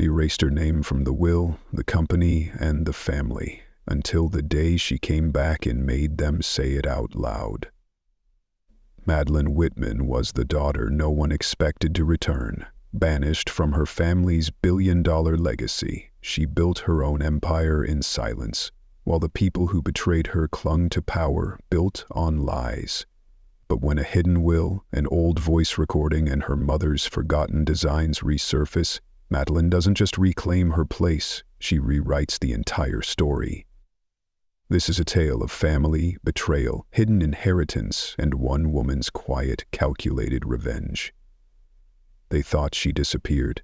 erased her name from the will, the company, and the family, until the day she came back and made them say it out loud. Madeline Whitman was the daughter no one expected to return. Banished from her family's billion-dollar legacy, she built her own empire in silence, while the people who betrayed her clung to power built on lies. But when a hidden will, an old voice recording, and her mother's forgotten designs resurface, Madeline doesn't just reclaim her place, she rewrites the entire story. This is a tale of family, betrayal, hidden inheritance, and one woman's quiet, calculated revenge. They thought she disappeared.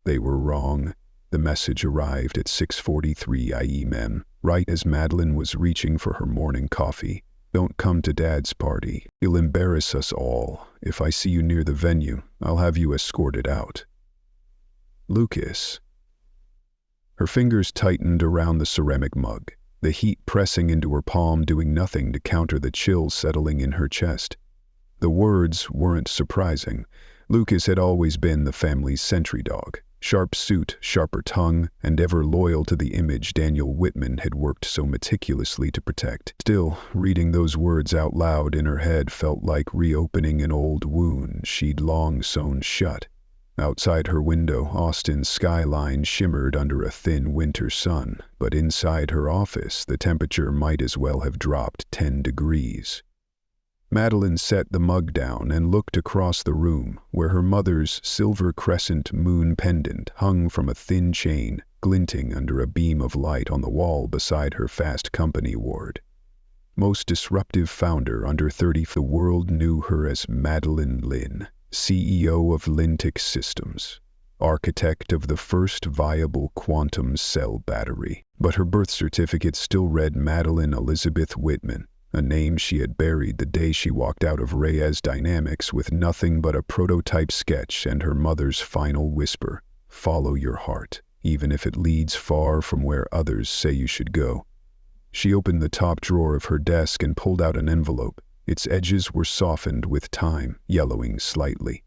They were wrong. The message arrived at 6:43 a.m., right as Madeline was reaching for her morning coffee. "Don't come to Dad's party. He'll embarrass us all. If I see you near the venue, I'll have you escorted out." Lucas. Her fingers tightened around the ceramic mug, the heat pressing into her palm, doing nothing to counter the chill settling in her chest. The words weren't surprising. Lucas had always been the family's sentry dog. Sharp suit, sharper tongue, and ever loyal to the image Daniel Whitman had worked so meticulously to protect. Still, reading those words out loud in her head felt like reopening an old wound she'd long sewn shut. Outside her window, Austin's skyline shimmered under a thin winter sun, but inside her office, the temperature might as well have dropped 10 degrees. Madeline set the mug down and looked across the room, where her mother's silver crescent moon pendant hung from a thin chain, glinting under a beam of light on the wall beside her Fast Company ward. Most disruptive founder under 30, the world knew her as Madeline Lynn, CEO of Lintic Systems, architect of the first viable quantum cell battery. But her birth certificate still read Madeline Elizabeth Whitman, a name she had buried the day she walked out of Rhea's Dynamics with nothing but a prototype sketch and her mother's final whisper, "Follow your heart, even if it leads far from where others say you should go." She opened the top drawer of her desk and pulled out an envelope. Its edges were softened with time, yellowing slightly.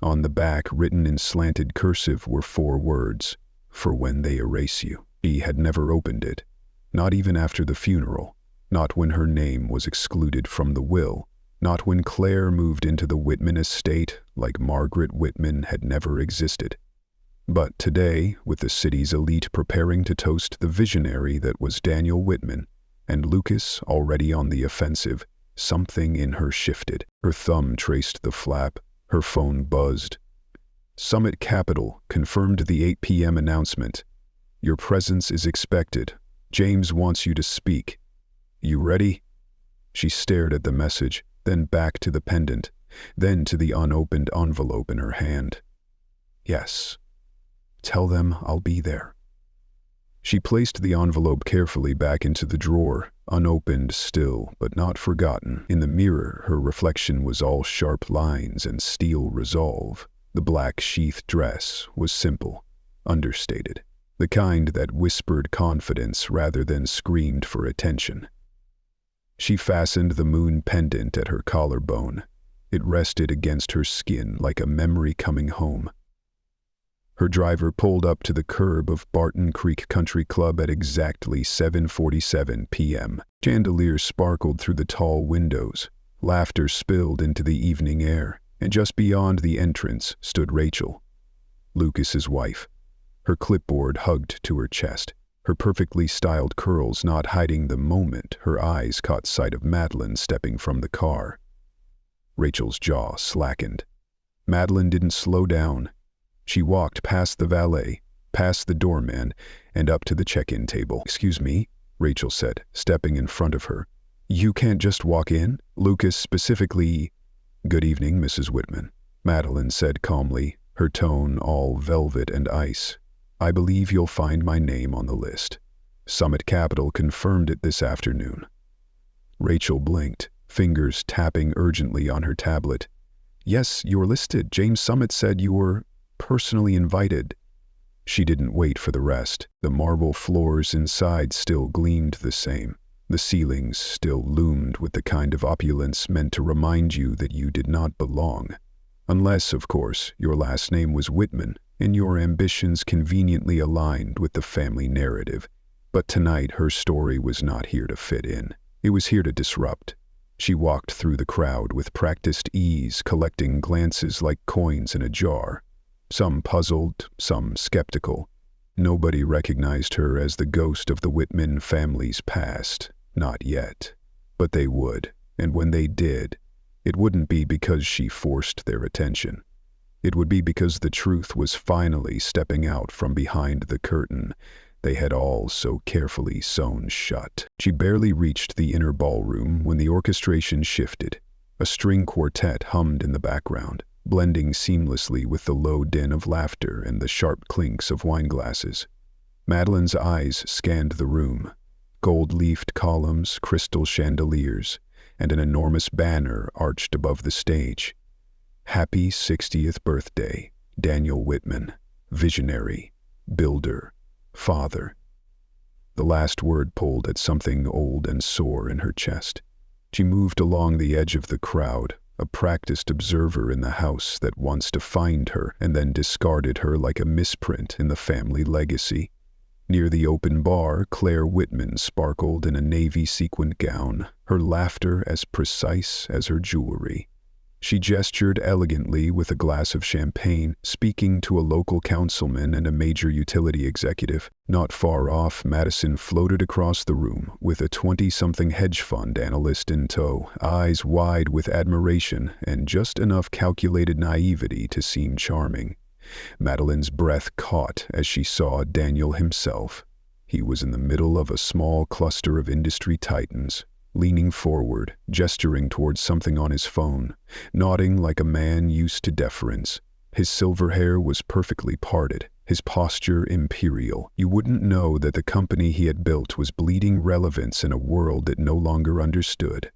On the back, written in slanted cursive, were 4 words, "For when they erase you." She had never opened it, not even after the funeral. Not when her name was excluded from the will, not when Claire moved into the Whitman estate like Margaret Whitman had never existed. But today, with the city's elite preparing to toast the visionary that was Daniel Whitman, and Lucas already on the offensive, something in her shifted. Her thumb traced the flap, her phone buzzed. Summit Capital confirmed the 8 p.m. announcement. "Your presence is expected. James wants you to speak. You ready?" She stared at the message, then back to the pendant, then to the unopened envelope in her hand. "Yes. Tell them I'll be there." She placed the envelope carefully back into the drawer, unopened still, but not forgotten. In the mirror, her reflection was all sharp lines and steel resolve. The black sheath dress was simple, understated, the kind that whispered confidence rather than screamed for attention. She fastened the moon pendant at her collarbone. It rested against her skin like a memory coming home. Her driver pulled up to the curb of Barton Creek Country Club at exactly 7:47 p.m. Chandeliers sparkled through the tall windows. Laughter spilled into the evening air, and just beyond the entrance stood Rachel, Lucas's wife, her clipboard hugged to her chest, her perfectly styled curls not hiding the moment her eyes caught sight of Madeline stepping from the car. Rachel's jaw slackened. Madeline didn't slow down. She walked past the valet, past the doorman, and up to the check-in table. "Excuse me," Rachel said, stepping in front of her. "You can't just walk in?" Lucas specifically. "Good evening, Mrs. Whitman," Madeline said calmly, her tone all velvet and ice. "I believe you'll find my name on the list. Summit Capital confirmed it this afternoon." Rachel blinked, fingers tapping urgently on her tablet. "Yes, you're listed. James Summit said you were personally invited." She didn't wait for the rest. The marble floors inside still gleamed the same. The ceilings still loomed with the kind of opulence meant to remind you that you did not belong. Unless, of course, your last name was Whitman, and your ambitions conveniently aligned with the family narrative. But tonight her story was not here to fit in. It was here to disrupt. She walked through the crowd with practiced ease, collecting glances like coins in a jar. Some puzzled, some skeptical. Nobody recognized her as the ghost of the Whitman family's past. Not yet. But they would, and when they did, it wouldn't be because she forced their attention. It would be because the truth was finally stepping out from behind the curtain they had all so carefully sewn shut. She barely reached the inner ballroom when the orchestration shifted. A string quartet hummed in the background, blending seamlessly with the low din of laughter and the sharp clinks of wine glasses. Madeline's eyes scanned the room. Gold-leafed columns, crystal chandeliers, and an enormous banner arched above the stage. Happy 60th birthday, Daniel Whitman, visionary, builder, father. The last word pulled at something old and sore in her chest. She moved along the edge of the crowd, a practiced observer in the house that once defined her and then discarded her like a misprint in the family legacy. Near the open bar, Claire Whitman sparkled in a navy sequined gown, her laughter as precise as her jewelry. She gestured elegantly with a glass of champagne, speaking to a local councilman and a major utility executive. Not far off, Madison floated across the room with a 20-something hedge fund analyst in tow, eyes wide with admiration and just enough calculated naivety to seem charming. Madeline's breath caught as she saw Daniel himself. He was in the middle of a small cluster of industry titans, leaning forward, gesturing towards something on his phone, nodding like a man used to deference. His silver hair was perfectly parted, his posture imperial. You wouldn't know that the company he had built was bleeding relevance in a world it no longer understood.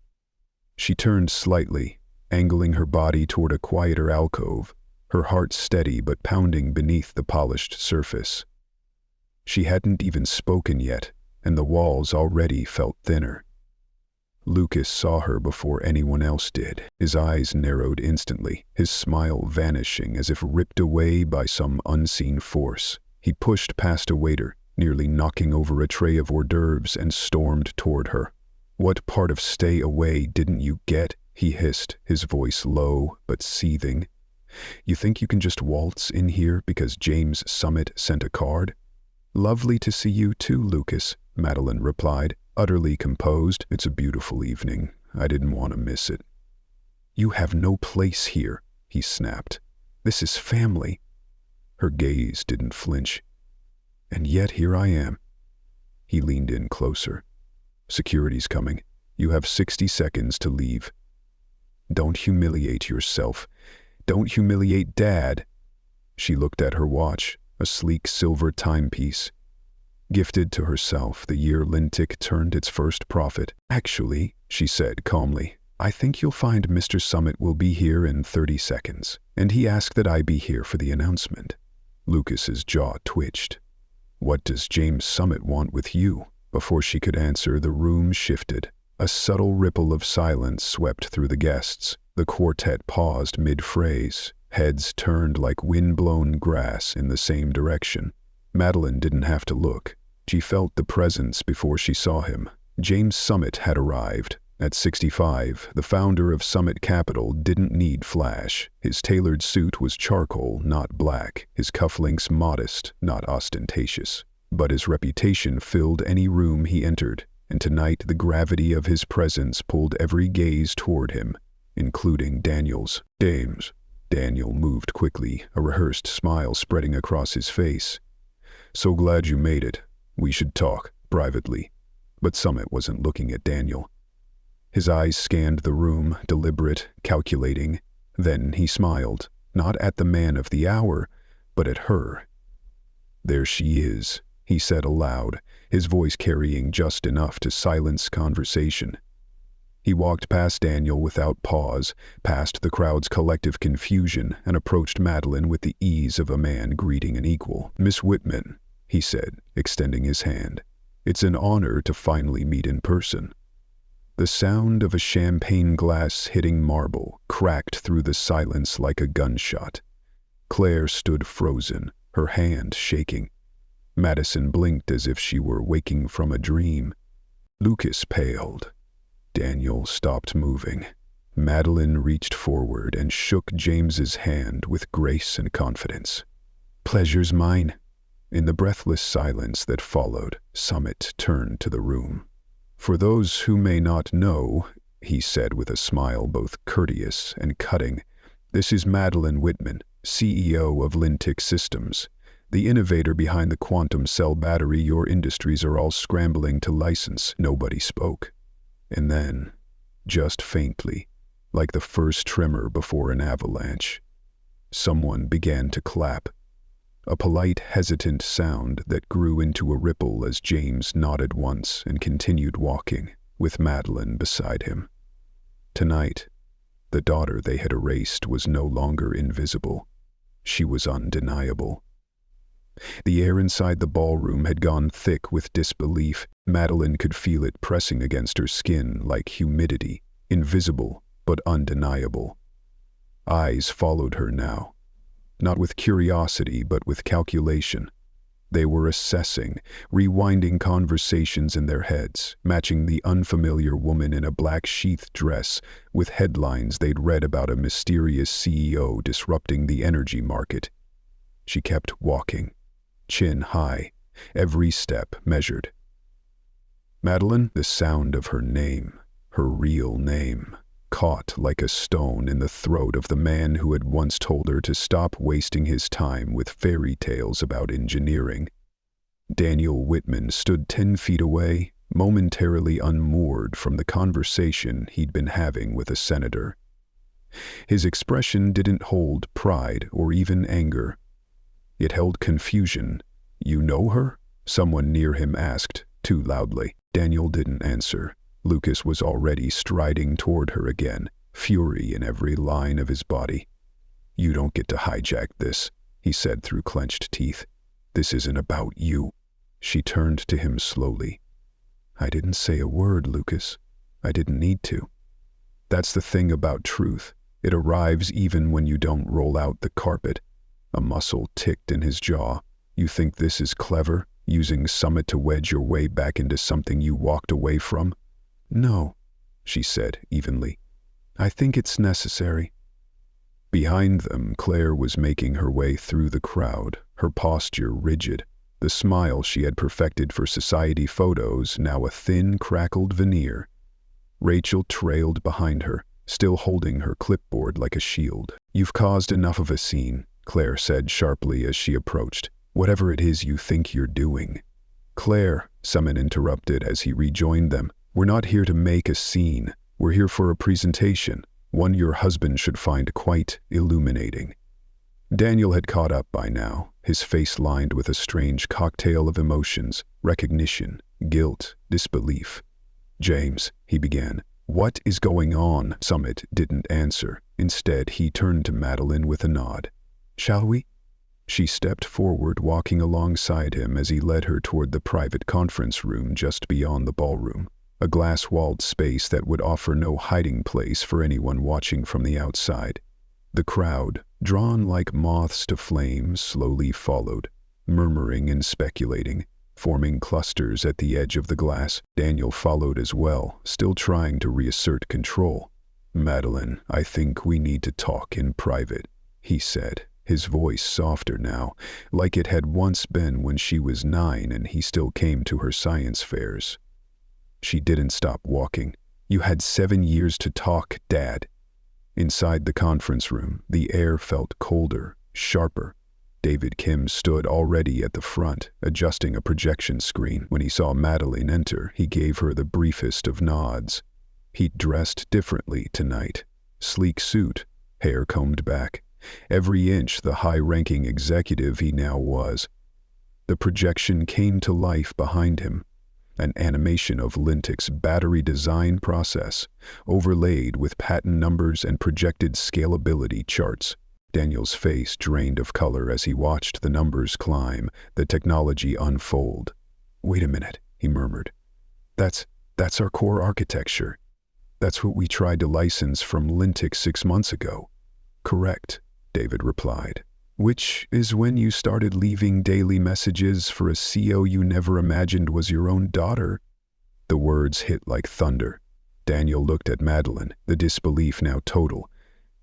She turned slightly, angling her body toward a quieter alcove, her heart steady but pounding beneath the polished surface. She hadn't even spoken yet, and the walls already felt thinner. Lucas saw her before anyone else did. His eyes narrowed instantly, his smile vanishing as if ripped away by some unseen force. He pushed past a waiter, nearly knocking over a tray of hors d'oeuvres, and stormed toward her. "What part of stay away didn't you get?" he hissed, his voice low but seething. "You think you can just waltz in here because James Summit sent a card?" "Lovely to see you too, Lucas," Madeline replied, utterly composed. "It's a beautiful evening. I didn't want to miss it." "You have no place here," he snapped. "This is family." Her gaze didn't flinch. "And yet here I am." He leaned in closer. "Security's coming. You have 60 seconds to leave. Don't humiliate yourself. Don't humiliate Dad." She looked at her watch, a sleek silver timepiece. Gifted to herself the year Lintic turned its first profit. "Actually," she said calmly, "I think you'll find Mr. Summit will be here in 30 seconds, and he asked that I be here for the announcement." Lucas's jaw twitched. "What does James Summit want with you?" Before she could answer, the room shifted. A subtle ripple of silence swept through the guests. The quartet paused mid-phrase, heads turned like wind-blown grass in the same direction. Madeline didn't have to look. She felt the presence before she saw him. James Summit had arrived. At 65, the founder of Summit Capital didn't need flash. His tailored suit was charcoal, not black. His cufflinks modest, not ostentatious. But his reputation filled any room he entered, and tonight the gravity of his presence pulled every gaze toward him, including Daniel's. "Dames." Daniel moved quickly, a rehearsed smile spreading across his face. "So glad you made it. We should talk, privately." But Summit wasn't looking at Daniel. His eyes scanned the room, deliberate, calculating. Then he smiled, not at the man of the hour, but at her. "There she is," he said aloud, his voice carrying just enough to silence conversation. He walked past Daniel without pause, past the crowd's collective confusion, and approached Madeline with the ease of a man greeting an equal. "Miss Whitman," he said, extending his hand. "It's an honor to finally meet in person." The sound of a champagne glass hitting marble cracked through the silence like a gunshot. Claire stood frozen, her hand shaking. Madison blinked as if she were waking from a dream. Lucas paled. Daniel stopped moving. Madeline reached forward and shook James's hand with grace and confidence. "Pleasure's mine." In the breathless silence that followed, Summit turned to the room. "For those who may not know," he said with a smile both courteous and cutting, "this is Madeline Whitman, CEO of Lintic Systems, the innovator behind the quantum cell battery your industries are all scrambling to license." Nobody spoke. And then, just faintly, like the first tremor before an avalanche, someone began to clap. A polite, hesitant sound that grew into a ripple as James nodded once and continued walking, with Madeline beside him. Tonight, the daughter they had erased was no longer invisible. She was undeniable. The air inside the ballroom had gone thick with disbelief. Madeline could feel it pressing against her skin like humidity, invisible but undeniable. Eyes followed her now, not with curiosity but with calculation. They were assessing, rewinding conversations in their heads, matching the unfamiliar woman in a black sheath dress with headlines they'd read about a mysterious CEO disrupting the energy market. She kept walking, chin high, every step measured. Madeline, the sound of her name, her real name, caught like a stone in the throat of the man who had once told her to stop wasting his time with fairy tales about engineering. Daniel Whitman stood 10 feet away, momentarily unmoored from the conversation he'd been having with a senator. His expression didn't hold pride or even anger. It held confusion. "You know her?" someone near him asked, too loudly. Daniel didn't answer. Lucas was already striding toward her again, fury in every line of his body. "You don't get to hijack this," he said through clenched teeth. "This isn't about you." She turned to him slowly. "I didn't say a word, Lucas. I didn't need to. That's the thing about truth. It arrives even when you don't roll out the carpet." A muscle ticked in his jaw. "You think this is clever, using Summit to wedge your way back into something you walked away from?" "No," she said evenly. "I think it's necessary." Behind them, Claire was making her way through the crowd, her posture rigid, the smile she had perfected for society photos now a thin, crackled veneer. Rachel trailed behind her, still holding her clipboard like a shield. "You've caused enough of a scene," Claire said sharply as she approached. "Whatever it is you think you're doing." "Claire," Summit interrupted as he rejoined them, "we're not here to make a scene. We're here for a presentation, one your husband should find quite illuminating." Daniel had caught up by now, his face lined with a strange cocktail of emotions, recognition, guilt, disbelief. "James," he began. "What is going on?" Summit didn't answer. Instead, he turned to Madeline with a nod. "Shall we?" She stepped forward, walking alongside him as he led her toward the private conference room just beyond the ballroom, a glass-walled space that would offer no hiding place for anyone watching from the outside. The crowd, drawn like moths to flames, slowly followed, murmuring and speculating, forming clusters at the edge of the glass. Daniel followed as well, still trying to reassert control. "Madeline, I think we need to talk in private," he said, his voice softer now, like it had once been when she was 9 and he still came to her science fairs. She didn't stop walking. "You had 7 years to talk, Dad." Inside the conference room, the air felt colder, sharper. David Kim stood already at the front, adjusting a projection screen. When he saw Madeline enter, he gave her the briefest of nods. He'd dressed differently tonight. Sleek suit, hair combed back, every inch the high-ranking executive he now was. The projection came to life behind him, an animation of Lintic's battery design process, overlaid with patent numbers and projected scalability charts. Daniel's face drained of color as he watched the numbers climb, the technology unfold. "Wait a minute," he murmured. That's our core architecture. That's what we tried to license from Lintic 6 months ago." "Correct," David replied. Which is when you started leaving daily messages for a CEO you never imagined was your own daughter. The words hit like thunder. Daniel looked at Madeline, the disbelief now total.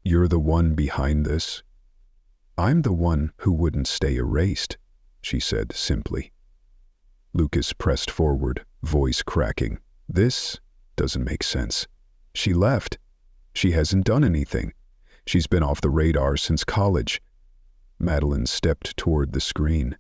You're the one behind this? I'm the one who wouldn't stay erased, she said simply. Lucas pressed forward, voice cracking. This doesn't make sense. She left. She hasn't done anything. She's been off the radar since college. Madeline stepped toward the screen.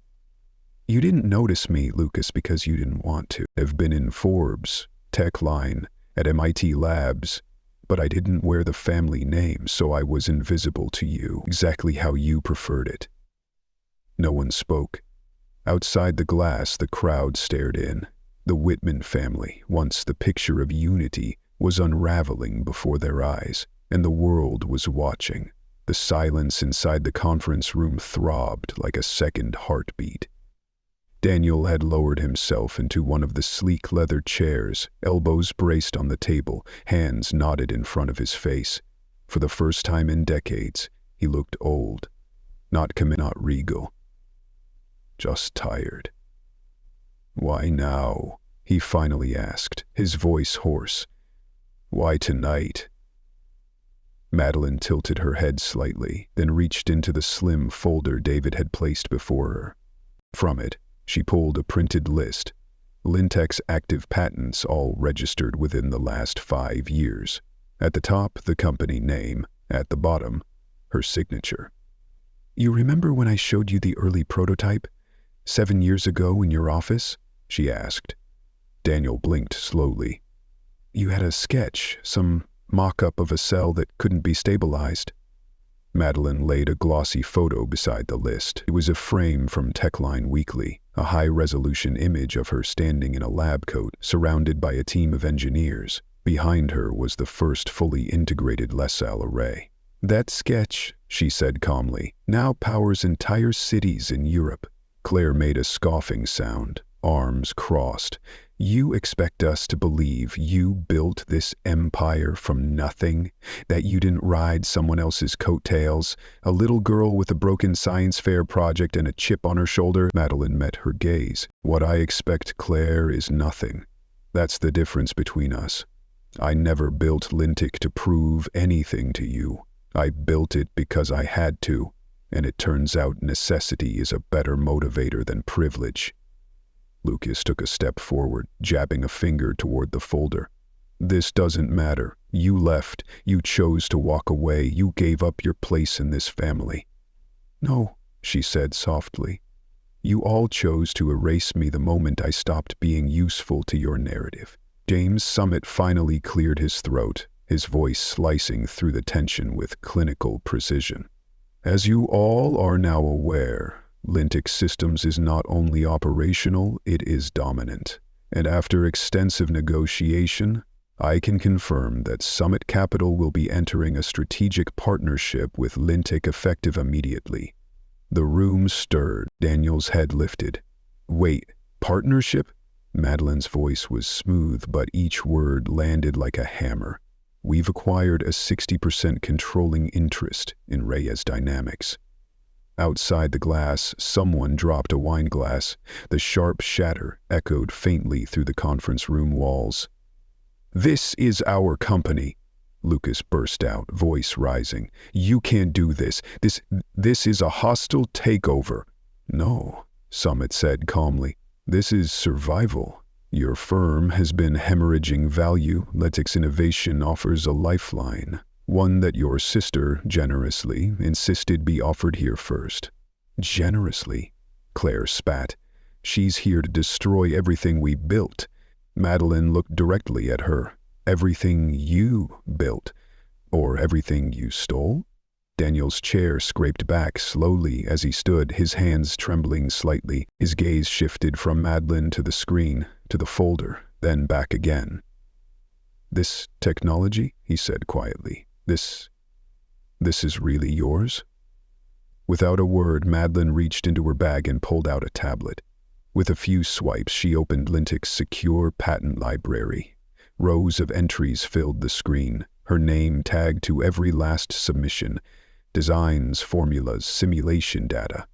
You didn't notice me, Lucas, because you didn't want to. I've been in Forbes, TechLine, at MIT Labs, but I didn't wear the family name, so I was invisible to you, exactly how you preferred it. No one spoke. Outside the glass, the crowd stared in. The Whitman family, once the picture of unity, was unraveling before their eyes, and the world was watching. The silence inside the conference room throbbed like a second heartbeat. Daniel had lowered himself into one of the sleek leather chairs, elbows braced on the table, hands knotted in front of his face. For the first time in decades, he looked old. Not regal. Just tired. Why now? He finally asked, his voice hoarse. Why tonight? Madeline tilted her head slightly, then reached into the slim folder David had placed before her. From it, she pulled a printed list. Lintic's active patents all registered within the last 5 years. At the top, the company name. At the bottom, her signature. You remember when I showed you the early prototype? 7 years ago in your office? She asked. Daniel blinked slowly. You had a sketch, some mock-up of a cell that couldn't be stabilized. Madeline laid a glossy photo beside the list. It was a frame from TechLine Weekly, a high-resolution image of her standing in a lab coat, surrounded by a team of engineers. Behind her was the first fully integrated LaSalle array. That sketch, she said calmly, now powers entire cities in Europe. Claire made a scoffing sound, arms crossed. You expect us to believe you built this empire from nothing? That you didn't ride someone else's coattails? A little girl with a broken science fair project and a chip on her shoulder? Madeline met her gaze. What I expect, Claire, is nothing. That's the difference between us. I never built Lintic to prove anything to you. I built it because I had to, and it turns out necessity is a better motivator than privilege. Lucas took a step forward, jabbing a finger toward the folder. This doesn't matter. You left. You chose to walk away. You gave up your place in this family. No, she said softly. You all chose to erase me the moment I stopped being useful to your narrative. James Summit finally cleared his throat, his voice slicing through the tension with clinical precision. As you all are now aware, Lintic Systems is not only operational, it is dominant. And after extensive negotiation, I can confirm that Summit Capital will be entering a strategic partnership with Lintic effective immediately. The room stirred. Daniel's head lifted. Wait, partnership? Madeline's voice was smooth, but each word landed like a hammer. We've acquired a 60% controlling interest in Rhea's dynamics. Outside the glass, someone dropped a wine glass. The sharp shatter echoed faintly through the conference room walls. This is our company, Lucas burst out, voice rising. You can't do this. This is a hostile takeover. No, Summit said calmly. This is survival. Your firm has been hemorrhaging value. Lintic's innovation offers a lifeline. One that your sister generously insisted be offered here first. Generously? Claire spat. She's here to destroy everything we built. Madeline looked directly at her. Everything you built? Or everything you stole? Daniel's chair scraped back slowly as he stood, his hands trembling slightly. His gaze shifted from Madeline to the screen, to the folder, then back again. This technology, he said quietly. This is really yours? Without a word, Madeline reached into her bag and pulled out a tablet. With a few swipes, she opened Lintic's secure patent library. Rows of entries filled the screen, her name tagged to every last submission. Designs, formulas, simulation data.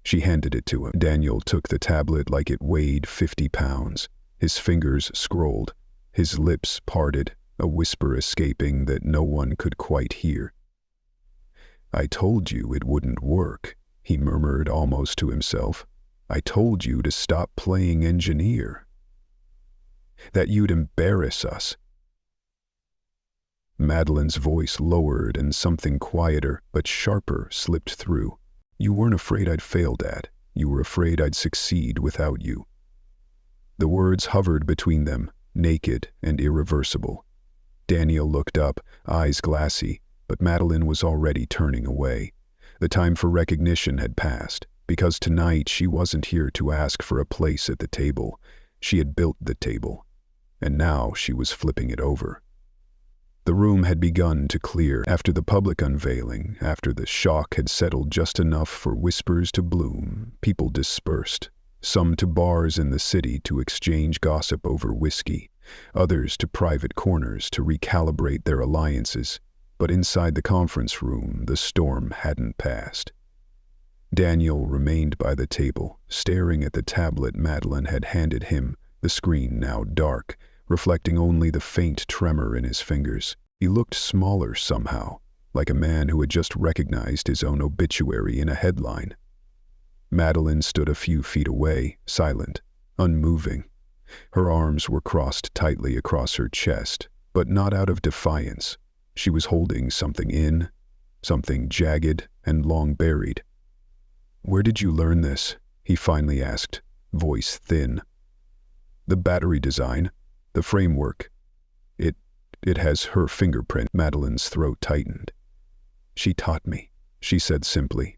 She handed it to him. Daniel took the tablet like it weighed 50 pounds. His fingers scrolled, his lips parted, a whisper escaping that no one could quite hear. "I told you it wouldn't work," he murmured almost to himself. "I told you to stop playing engineer. That you'd embarrass us." Madeline's voice lowered and something quieter but sharper slipped through. "You weren't afraid I'd fail, Dad. You were afraid I'd succeed without you." The words hovered between them, naked and irreversible. Daniel looked up, eyes glassy, but Madeline was already turning away. The time for recognition had passed, because tonight she wasn't here to ask for a place at the table. She had built the table, and now she was flipping it over. The room had begun to clear after the public unveiling. After the shock had settled just enough for whispers to bloom, people dispersed, some to bars in the city to exchange gossip over whiskey, others to private corners to recalibrate their alliances. But inside the conference room, the storm hadn't passed. Daniel remained by the table, staring at the tablet Madeline had handed him, the screen now dark, reflecting only the faint tremor in his fingers. He looked smaller somehow, like a man who had just recognized his own obituary in a headline. Madeline stood a few feet away, silent, unmoving. Her arms were crossed tightly across her chest, but not out of defiance. She was holding something in, something jagged and long buried. "Where did you learn this?" he finally asked, voice thin. "The battery design. The framework. It has her fingerprint." Madeline's throat tightened. "She taught me," she said simply.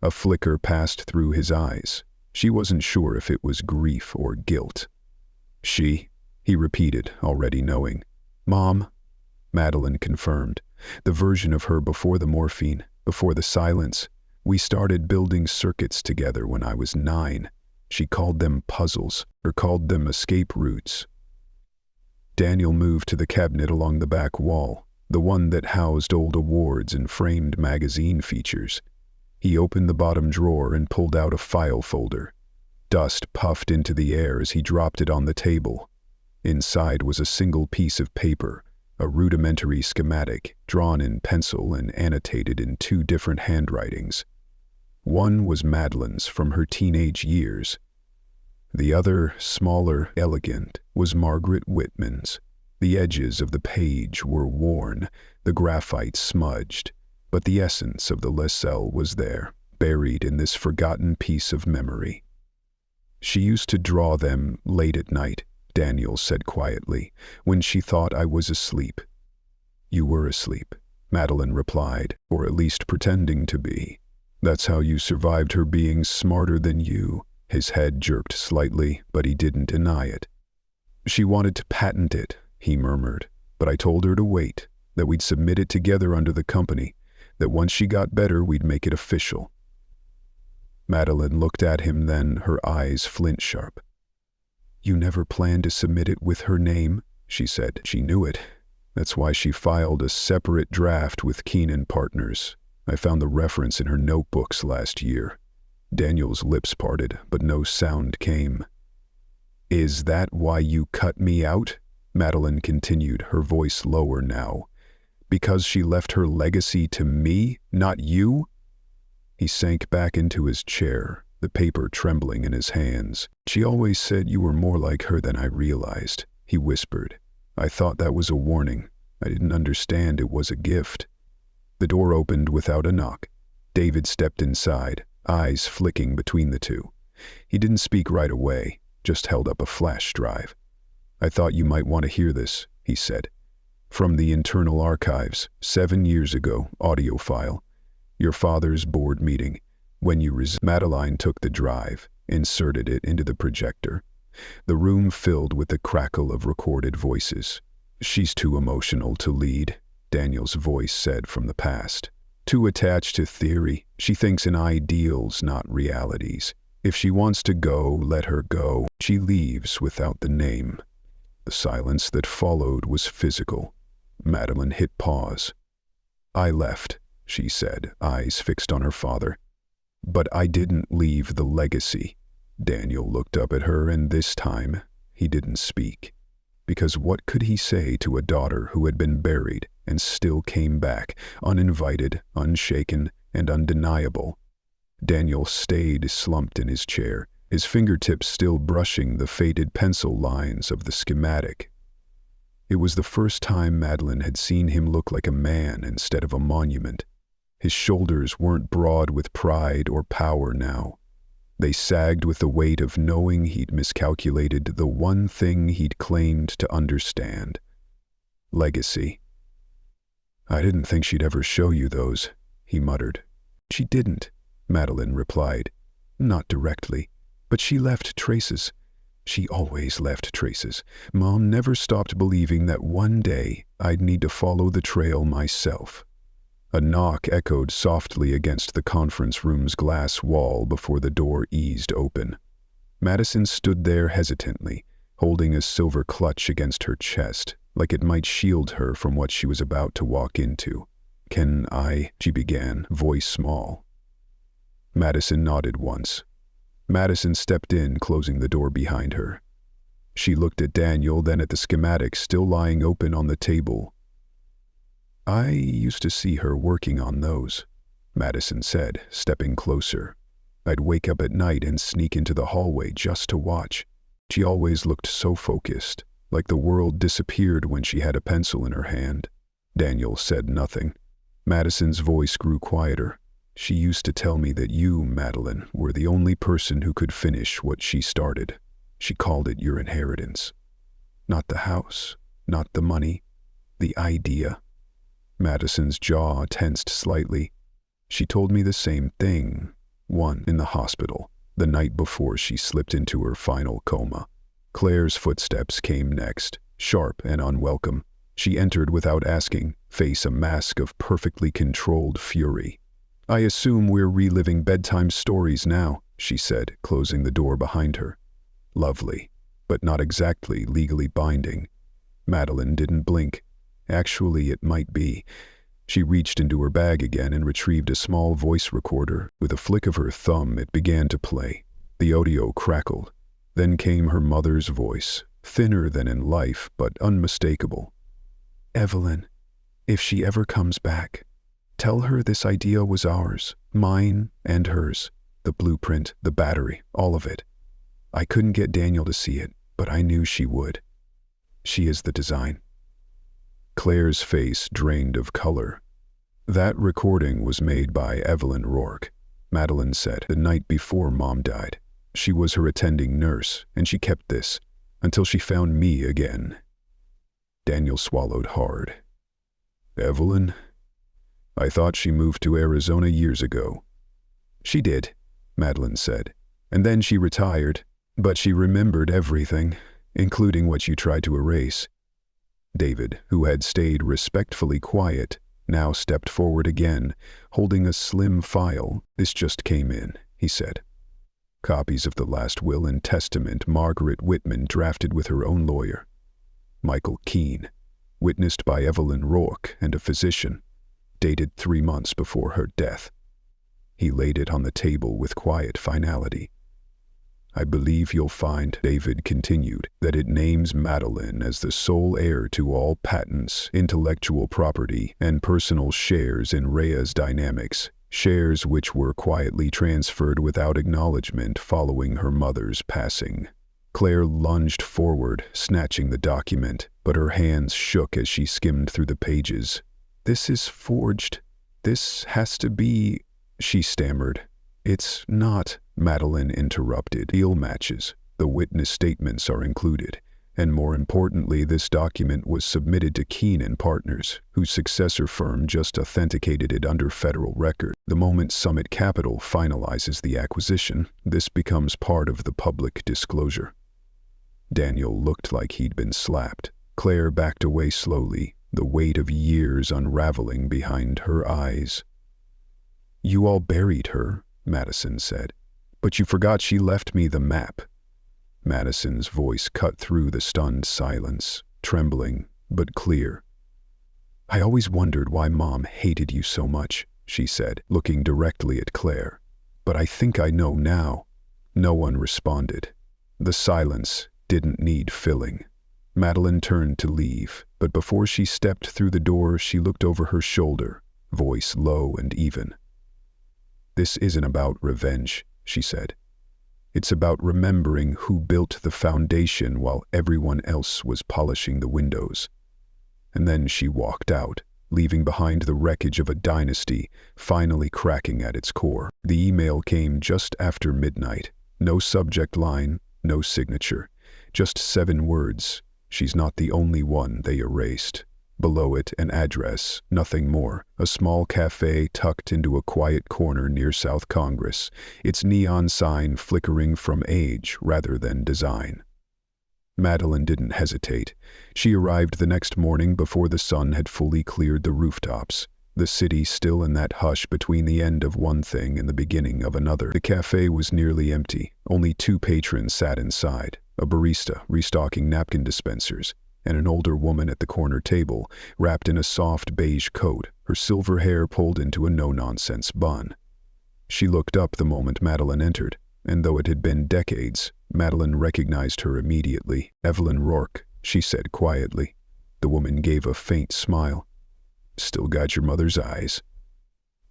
A flicker passed through his eyes. She wasn't sure if it was grief or guilt. "She," he repeated, already knowing. "Mom," Madeline confirmed. "The version of her before the morphine, before the silence. We started building circuits together when I was 9. She called them puzzles, or called them escape routes." Daniel moved to the cabinet along the back wall, the one that housed old awards and framed magazine features. He opened the bottom drawer and pulled out a file folder. Dust puffed into the air as he dropped it on the table. Inside was a single piece of paper, a rudimentary schematic, drawn in pencil and annotated in 2 different handwritings. One was Madeline's from her teenage years. The other, smaller, elegant, was Margaret Whitman's. The edges of the page were worn, the graphite smudged, but the essence of the Lascelles was there, buried in this forgotten piece of memory. "She used to draw them late at night," Daniel said quietly, "when she thought I was asleep." "You were asleep," Madeline replied, "or at least pretending to be. That's how you survived her being smarter than you." His head jerked slightly, but he didn't deny it. "She wanted to patent it," he murmured, "but I told her to wait, that we'd submit it together under the company, that once she got better we'd make it official." Madeline looked at him then, her eyes flint-sharp. "You never planned to submit it with her name?" she said. She knew it. That's why she filed a separate draft with Keenan Partners. I found the reference in her notebooks last year. Daniel's lips parted, but no sound came. "Is that why you cut me out?" Madeline continued, her voice lower now. "Because she left her legacy to me, not you?" He sank back into his chair, the paper trembling in his hands. "She always said you were more like her than I realized," he whispered. "I thought that was a warning. I didn't understand it was a gift." The door opened without a knock. David stepped inside, eyes flicking between the two. He didn't speak right away, just held up a flash drive. "I thought you might want to hear this," he said. "From the internal archives, 7 years ago, audio file. Your father's board meeting. When you Madeline took the drive, inserted it into the projector. The room filled with the crackle of recorded voices. "She's too emotional to lead," Daniel's voice said from the past. "Too attached to theory. She thinks in ideals, not realities. If she wants to go, let her go. She leaves without the name." The silence that followed was physical. Madeline hit pause. "I left," she said, eyes fixed on her father. "But I didn't leave the legacy." Daniel looked up at her, and this time he didn't speak. Because what could he say to a daughter who had been buried and still came back, uninvited, unshaken, and undeniable? Daniel stayed slumped in his chair, his fingertips still brushing the faded pencil lines of the schematic. It was the first time Madeline had seen him look like a man instead of a monument. His shoulders weren't broad with pride or power now. They sagged with the weight of knowing he'd miscalculated the one thing he'd claimed to understand. Legacy. "I didn't think she'd ever show you those," he muttered. "She didn't," Madeline replied. "Not directly, but she left traces. She always left traces. Mom never stopped believing that one day I'd need to follow the trail myself." A knock echoed softly against the conference room's glass wall before the door eased open. Madison stood there hesitantly, holding a silver clutch against her chest, like it might shield her from what she was about to walk into. "Can I?" she began, voice small. Madison nodded once. Madison stepped in, closing the door behind her. She looked at Daniel, then at the schematic still lying open on the table. "I used to see her working on those," Madison said, stepping closer. "I'd wake up at night and sneak into the hallway just to watch. She always looked so focused, like the world disappeared when she had a pencil in her hand." Daniel said nothing. Madison's voice grew quieter. "She used to tell me that you, Madeline, were the only person who could finish what she started. She called it your inheritance. Not the house, not the money, the idea." Madison's jaw tensed slightly. "She told me the same thing, one in the hospital, the night before she slipped into her final coma." Claire's footsteps came next, sharp and unwelcome. She entered without asking, face a mask of perfectly controlled fury. "I assume we're reliving bedtime stories now," she said, closing the door behind her. "Lovely, but not exactly legally binding." Madeline didn't blink. Actually, it might be. She reached into her bag again and retrieved a small voice recorder. With a flick of her thumb, it began to play. The audio crackled. Then came her mother's voice, thinner than in life, but unmistakable. "Evelyn, if she ever comes back, tell her this idea was ours, mine and hers. The blueprint, the battery, all of it. I couldn't get Daniel to see it, but I knew she would. She is the design." Claire's face drained of color. "That recording was made by Evelyn Rourke," Madeline said, "the night before Mom died. She was her attending nurse, and she kept this until she found me again." Daniel swallowed hard. "Evelyn? I thought she moved to Arizona years ago." "She did," Madeline said, "and then she retired, but she remembered everything, including what you tried to erase." David, who had stayed respectfully quiet, now stepped forward again, holding a slim file. "This just came in," he said. "Copies of the last will and testament Margaret Whitman drafted with her own lawyer, Michael Keene, witnessed by Evelyn Rourke and a physician, dated 3 months before her death." He laid it on the table with quiet finality. "I believe you'll find," David continued, "that it names Madeline as the sole heir to all patents, intellectual property, and personal shares in Rhea's dynamics, shares which were quietly transferred without acknowledgement following her mother's passing." Claire lunged forward, snatching the document, but her hands shook as she skimmed through the pages. "This is forged. This has to be," she stammered. "It's not," Madeline interrupted. "Deal matches. The witness statements are included. And more importantly, this document was submitted to Keene and Partners, whose successor firm just authenticated it under federal record. The moment Summit Capital finalizes the acquisition, this becomes part of the public disclosure." Daniel looked like he'd been slapped. Claire backed away slowly, the weight of years unraveling behind her eyes. "You all buried her," Madison said, "but you forgot she left me the map." Madison's voice cut through the stunned silence, trembling but clear. "I always wondered why Mom hated you so much. she said, looking directly at Claire. "But I think I know now." No one responded. The silence didn't need filling. Madeline turned to leave, but before she stepped through the door, she looked over her shoulder, voice low and even. "This isn't about revenge," she said. "It's about remembering who built the foundation while everyone else was polishing the windows." And then she walked out, leaving behind the wreckage of a dynasty finally cracking at its core. The email came just after midnight. No subject line, no signature. Just 7 words. "She's not the only one they erased." Below it, an address, nothing more. A small cafe tucked into a quiet corner near South Congress, its neon sign flickering from age rather than design. Madeline didn't hesitate. She arrived the next morning before the sun had fully cleared the rooftops, the city still in that hush between the end of one thing and the beginning of another. The cafe was nearly empty. Only 2 patrons sat inside, a barista restocking napkin dispensers, and an older woman at the corner table, wrapped in a soft beige coat, her silver hair pulled into a no-nonsense bun. She looked up the moment Madeline entered, and though it had been decades, Madeline recognized her immediately. "Evelyn Rourke," she said quietly. The woman gave a faint smile. "Still got your mother's eyes."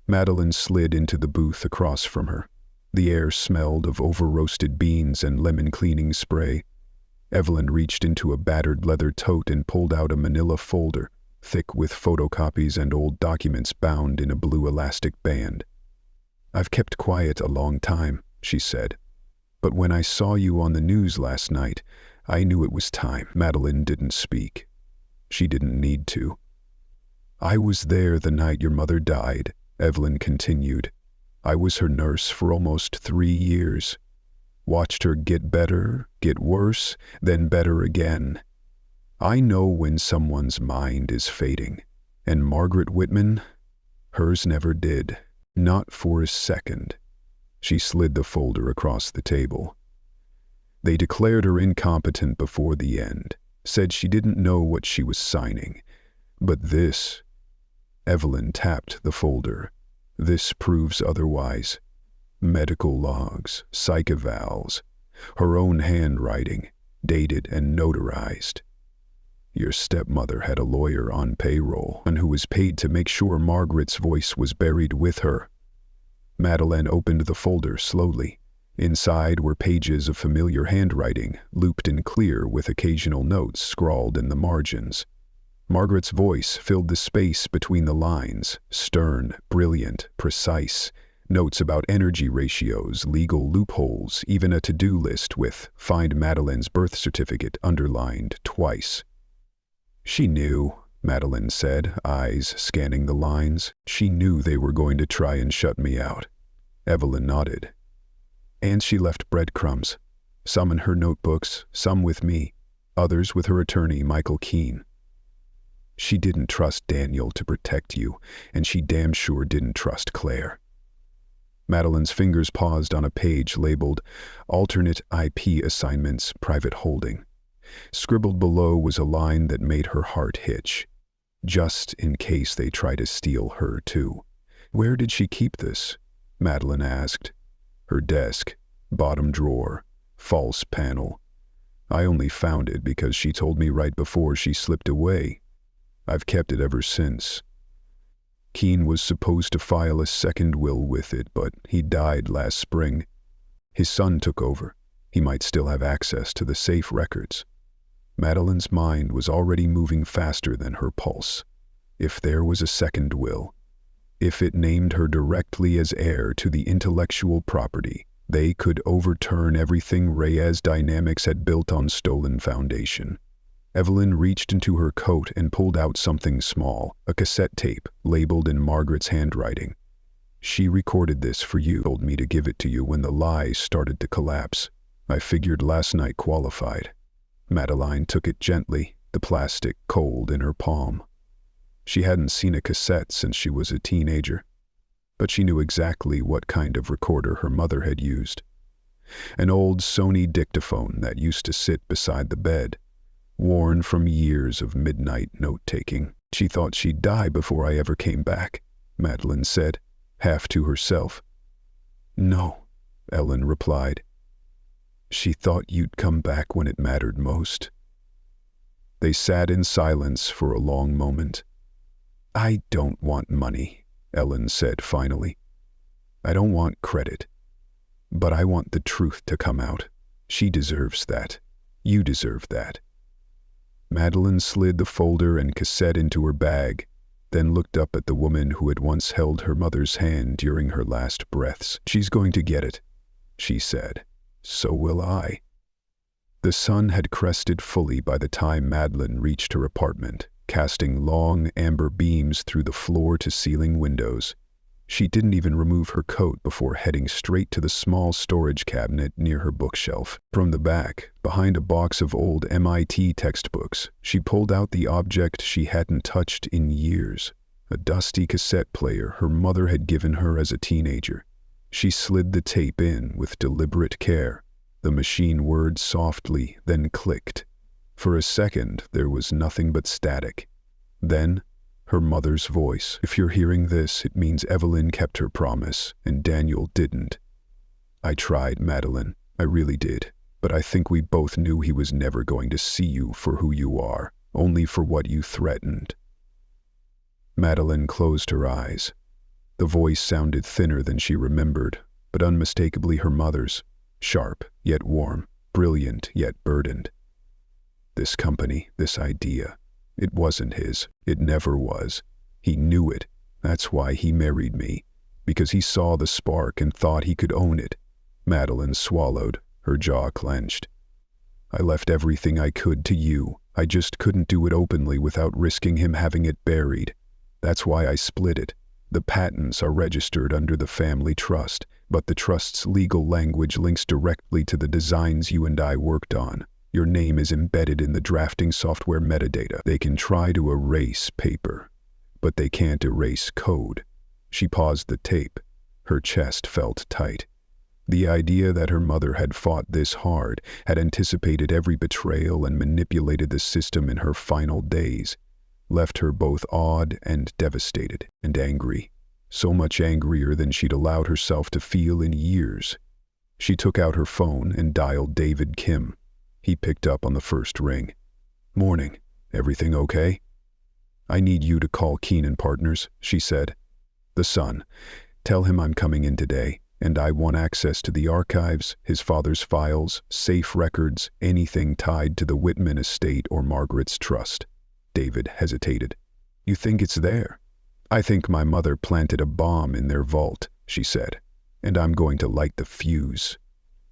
Madeline slid into the booth across from her. The air smelled of over-roasted beans and lemon cleaning spray. Evelyn reached into a battered leather tote and pulled out a manila folder, thick with photocopies and old documents bound in a blue elastic band. "I've kept quiet a long time," she said. "But when I saw you on the news last night, I knew it was time." Madeline didn't speak. She didn't need to. "I was there the night your mother died," Evelyn continued. "I was her nurse for almost 3 years. Watched her get better, get worse, then better again. I know when someone's mind is fading. And Margaret Whitman, hers never did. Not for a second." She slid the folder across the table. "They declared her incompetent before the end, said she didn't know what she was signing. But this," Evelyn tapped the folder, "this proves otherwise. Medical logs, psych evals, her own handwriting, dated and notarized. Your stepmother had a lawyer on payroll and who was paid to make sure Margaret's voice was buried with her." Madeline opened the folder slowly. Inside were pages of familiar handwriting, looped and clear with occasional notes scrawled in the margins. Margaret's voice filled the space between the lines, stern, brilliant, precise. Notes about energy ratios, legal loopholes, even a to-do list with "Find Madeline's birth certificate" underlined twice. "She knew," Madeline said, eyes scanning the lines. "She knew they were going to try and shut me out." Evelyn nodded. "And she left breadcrumbs. Some in her notebooks, some with me, others with her attorney, Michael Keene. She didn't trust Daniel to protect you, and she damn sure didn't trust Claire." Madeline's fingers paused on a page labeled "Alternate IP Assignments, Private Holding." Scribbled below was a line that made her heart hitch. Just in case they try to steal her, too. "Where did she keep this?" Madeline asked. "Her desk, bottom drawer, false panel. I only found it because she told me right before she slipped away. I've kept it ever since. Keene was supposed to file a second will with it, but he died last spring. His son took over. He might still have access to the safe records." Madeline's mind was already moving faster than her pulse. If there was a second will, if it named her directly as heir to the intellectual property, they could overturn everything Rhea's dynamics had built on stolen foundation. Evelyn reached into her coat and pulled out something small, a cassette tape labeled in Margaret's handwriting. "She recorded this for you, told me to give it to you when the lies started to collapse. I figured last night qualified." Madeline took it gently, the plastic cold in her palm. She hadn't seen a cassette since she was a teenager, but she knew exactly what kind of recorder her mother had used. An old Sony dictaphone that used to sit beside the bed, worn from years of midnight note-taking. "She thought she'd die before I ever came back," Madeline said. half to herself. "No," Ellen replied. "She thought you'd come back when it mattered most." They sat in silence for a long moment. "I don't want money," Ellen said finally. "I don't want credit. But I want the truth to come out. She deserves that. You deserve that." Madeline slid the folder and cassette into her bag, then looked up at the woman who had once held her mother's hand during her last breaths. "She's going to get it," she said. "So will I." The sun had crested fully by the time Madeline reached her apartment, casting long amber beams through the floor-to-ceiling windows. She didn't even remove her coat before heading straight to the small storage cabinet near her bookshelf. From the back, behind a box of old MIT textbooks, she pulled out the object she hadn't touched in years, a dusty cassette player her mother had given her as a teenager. She slid the tape in with deliberate care. The machine whirred softly, then clicked. For a second, there was nothing but static. Then, her mother's voice. "If you're hearing this, it means Evelyn kept her promise, and Daniel didn't. I tried, Madeline. I really did. But I think we both knew he was never going to see you for who you are, only for what you threatened." Madeline closed her eyes. The voice sounded thinner than she remembered, but unmistakably her mother's. Sharp, yet warm. Brilliant, yet burdened. This company, this idea. It wasn't his. It never was. He knew it. That's why he married me. Because he saw the spark and thought he could own it. Madeline swallowed, her jaw clenched. "I left everything I could to you. I just couldn't do it openly without risking him having it buried. That's why I split it. The patents are registered under the family trust, but the trust's legal language links directly to the designs you and I worked on. Your name is embedded in the drafting software metadata. They can try to erase paper, but they can't erase code." She paused the tape. Her chest felt tight. The idea that her mother had fought this hard, had anticipated every betrayal and manipulated the system in her final days, left her both awed and devastated and angry. So much angrier than she'd allowed herself to feel in years. She took out her phone and dialed David Kim. He picked up on the first ring. "Morning. Everything okay?" "I need you to call Keenan Partners," she said. "The son. Tell him I'm coming in today, and I want access to the archives, his father's files, safe records, anything tied to the Whitman estate or Margaret's trust." David hesitated. "You think it's there?" "I think my mother planted a bomb in their vault," she said, "and I'm going to light the fuse."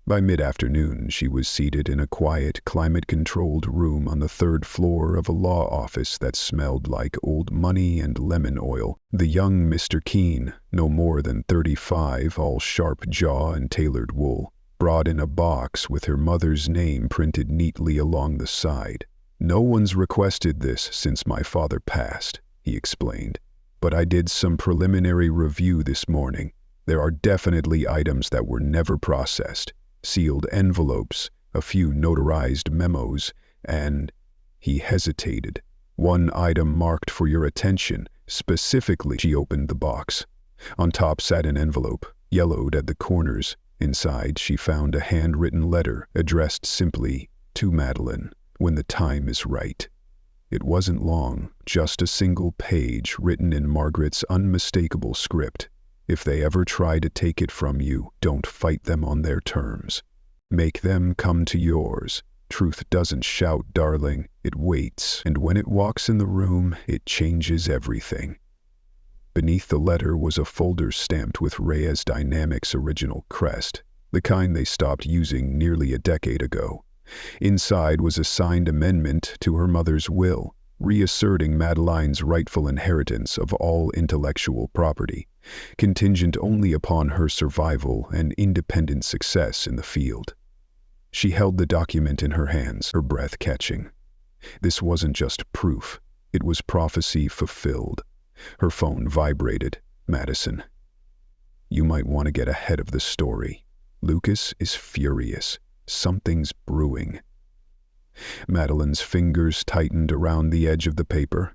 By mid-afternoon, she was seated in a quiet, climate-controlled room on the third floor of a law office that smelled like old money and lemon oil. The young Mr. Keene, no more than 35, all sharp jaw and tailored wool, brought in a box with her mother's name printed neatly along the side. "No one's requested this since my father passed," he explained. "But I did some preliminary review this morning. There are definitely items that were never processed. Sealed envelopes, a few notarized memos, and—" He hesitated. "One item marked for your attention, specifically." She opened the box. On top sat an envelope, yellowed at the corners. Inside, she found a handwritten letter addressed simply, "To Madeline, when the time is right." It wasn't long, just a single page written in Margaret's unmistakable script. "If they ever try to take it from you, don't fight them on their terms. Make them come to yours. Truth doesn't shout, darling. It waits, and when it walks in the room, it changes everything." Beneath the letter was a folder stamped with Rhea's Dynamics original crest, the kind they stopped using nearly a decade ago. Inside was a signed amendment to her mother's will, reasserting Madeline's rightful inheritance of all intellectual property, contingent only upon her survival and independent success in the field. She held the document in her hands, her breath catching. This wasn't just proof, it was prophecy fulfilled. Her phone vibrated. "Madison, you might want to get ahead of the story. Lucas is furious. Something's brewing." Madeline's fingers tightened around the edge of the paper.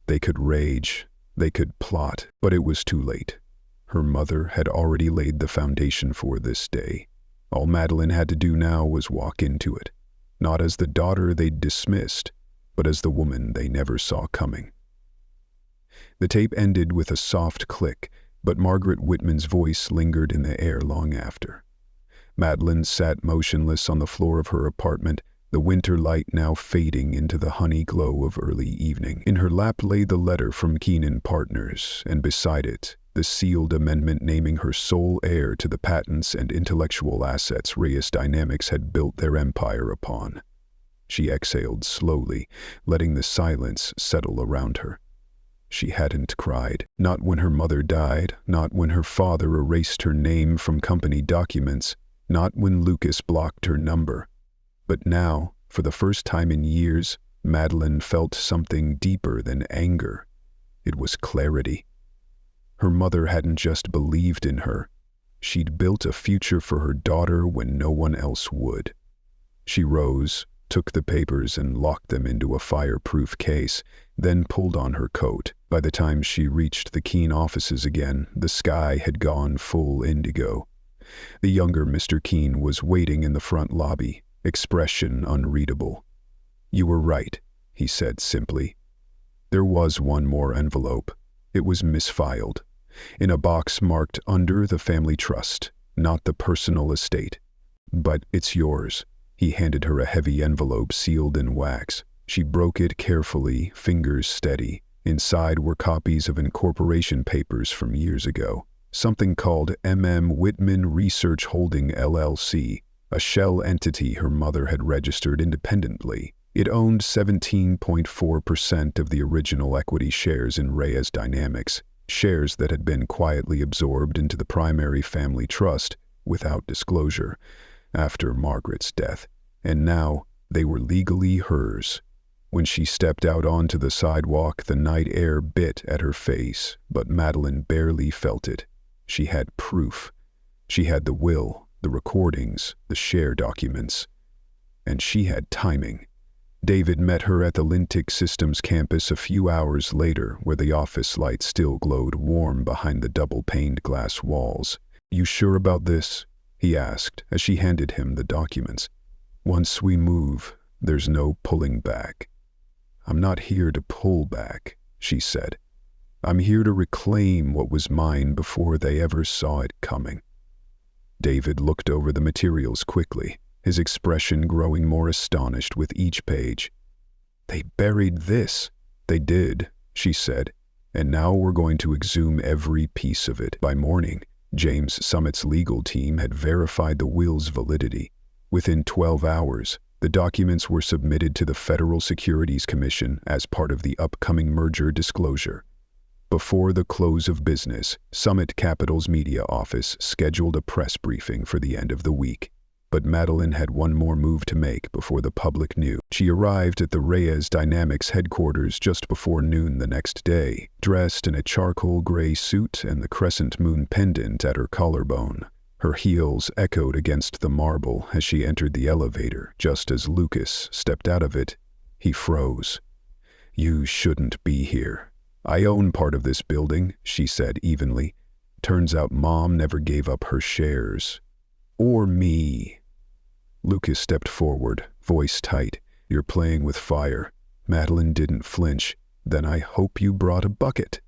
They could rage, they could plot, but it was too late. Her mother had already laid the foundation for this day. All Madeline had to do now was walk into it, not as the daughter they'd dismissed, but as the woman they never saw coming. The tape ended with a soft click, but Margaret Whitman's voice lingered in the air long after. Madeline sat motionless on the floor of her apartment, the winter light now fading into the honey glow of early evening. In her lap lay the letter from Keenan Partners, and beside it, the sealed amendment naming her sole heir to the patents and intellectual assets Rhea's Dynamics had built their empire upon. She exhaled slowly, letting the silence settle around her. She hadn't cried, not when her mother died, not when her father erased her name from company documents, not when Lucas blocked her number. But now, for the first time in years, Madeline felt something deeper than anger. It was clarity. Her mother hadn't just believed in her. She'd built a future for her daughter when no one else would. She rose, took the papers and locked them into a fireproof case, then pulled on her coat. By the time she reached the Keene offices again, the sky had gone full indigo. The younger Mr. Keene was waiting in the front lobby, expression unreadable. "You were right," he said simply. There was one more envelope. It was misfiled, in a box marked under the family trust, not the personal estate. "But it's yours." He handed her a heavy envelope sealed in wax. She broke it carefully, fingers steady. Inside were copies of incorporation papers from years ago. Something called Whitman Research Holding LLC, a shell entity her mother had registered independently. It owned 17.4% of the original equity shares in Rhea's Dynamics, shares that had been quietly absorbed into the primary family trust without disclosure after Margaret's death, and now they were legally hers. When she stepped out onto the sidewalk, the night air bit at her face, but Madeline barely felt it. She had proof. She had the will, the recordings, the share documents. And she had timing. David met her at the Lintic Systems campus a few hours later, where the office light still glowed warm behind the double-paned glass walls. "You sure about this?" he asked as she handed him the documents. "Once we move, there's no pulling back." "I'm not here to pull back," she said. "I'm here to reclaim what was mine before they ever saw it coming." David looked over the materials quickly, his expression growing more astonished with each page. "They buried this." "They did," she said, "and now we're going to exhume every piece of it." By morning, James Summit's legal team had verified the will's validity. Within 12 hours, the documents were submitted to the Federal Securities Commission as part of the upcoming merger disclosure. Before the close of business, Summit Capital's media office scheduled a press briefing for the end of the week. But Madeline had one more move to make before the public knew. She arrived at the Rhea's Dynamics headquarters just before noon the next day, dressed in a charcoal gray suit and the crescent moon pendant at her collarbone. Her heels echoed against the marble as she entered the elevator. Just as Lucas stepped out of it, he froze. "You shouldn't be here." "I own part of this building," she said evenly. "Turns out Mom never gave up her shares. Or me." Lucas stepped forward, voice tight. "You're playing with fire." Madeline didn't flinch. "Then I hope you brought a bucket."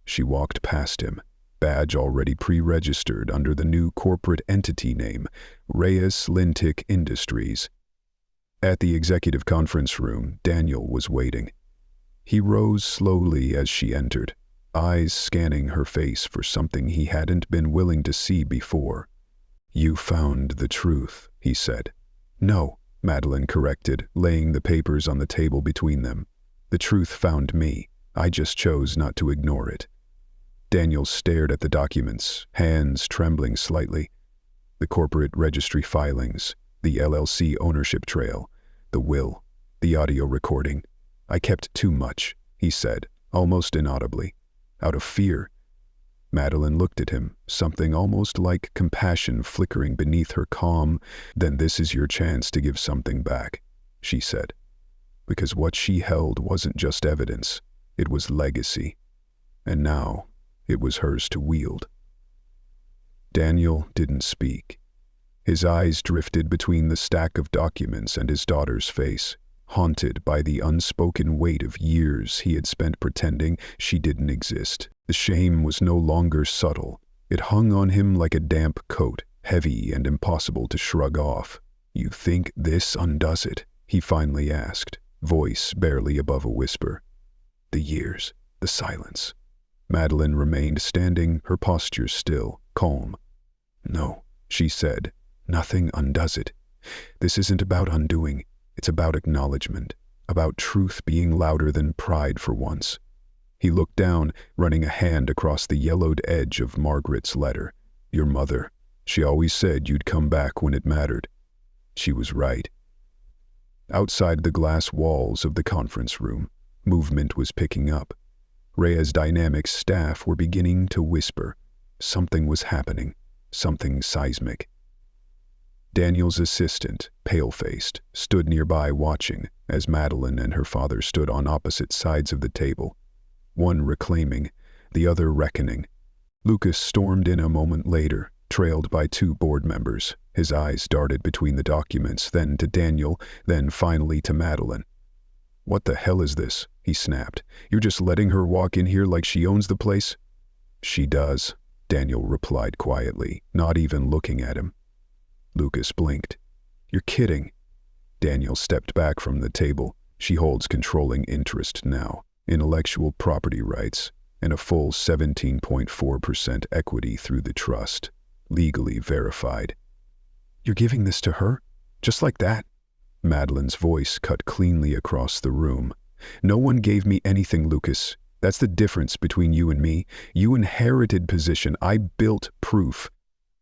She walked past him, badge already pre-registered under the new corporate entity name, Rhea's Lintic Industries. At the executive conference room, Daniel was waiting. He rose slowly as she entered, eyes scanning her face for something he hadn't been willing to see before. "You found the truth," he said. "No," Madeline corrected, laying the papers on the table between them. "The truth found me. I just chose not to ignore it." Daniel stared at the documents, hands trembling slightly. The corporate registry filings, the LLC ownership trail, the will, the audio recording. "I kept too much," he said, almost inaudibly. "Out of fear." Madeline looked at him, something almost like compassion flickering beneath her calm. "Then this is your chance to give something back," she said. Because what she held wasn't just evidence, it was legacy. And now, it was hers to wield. Daniel didn't speak. His eyes drifted between the stack of documents and his daughter's face, haunted by the unspoken weight of years he had spent pretending she didn't exist. The shame was no longer subtle. It hung on him like a damp coat, heavy and impossible to shrug off. "You think this undoes it?" he finally asked, voice barely above a whisper. "The years, the silence." Madeline remained standing, her posture still, calm. "No," she said, "nothing undoes it. This isn't about undoing. It's about acknowledgement, about truth being louder than pride for once." He looked down, running a hand across the yellowed edge of Margaret's letter. "Your mother. She always said you'd come back when it mattered. She was right." Outside the glass walls of the conference room, movement was picking up. Rhea's Dynamics staff were beginning to whisper. Something was happening, something seismic. Daniel's assistant, pale-faced, stood nearby watching as Madeline and her father stood on opposite sides of the table, one reclaiming, the other reckoning. Lucas stormed in a moment later, trailed by two board members. His eyes darted between the documents, then to Daniel, then finally to Madeline. "What the hell is this?" he snapped. "You're just letting her walk in here like she owns the place?" "She does," Daniel replied quietly, not even looking at him. Lucas blinked. "You're kidding." Daniel stepped back from the table. "She holds controlling interest now, intellectual property rights, and a full 17.4% equity through the trust, legally verified." "You're giving this to her? Just like that?" Madeline's voice cut cleanly across the room. "No one gave me anything, Lucas. That's the difference between you and me. You inherited position. I built proof."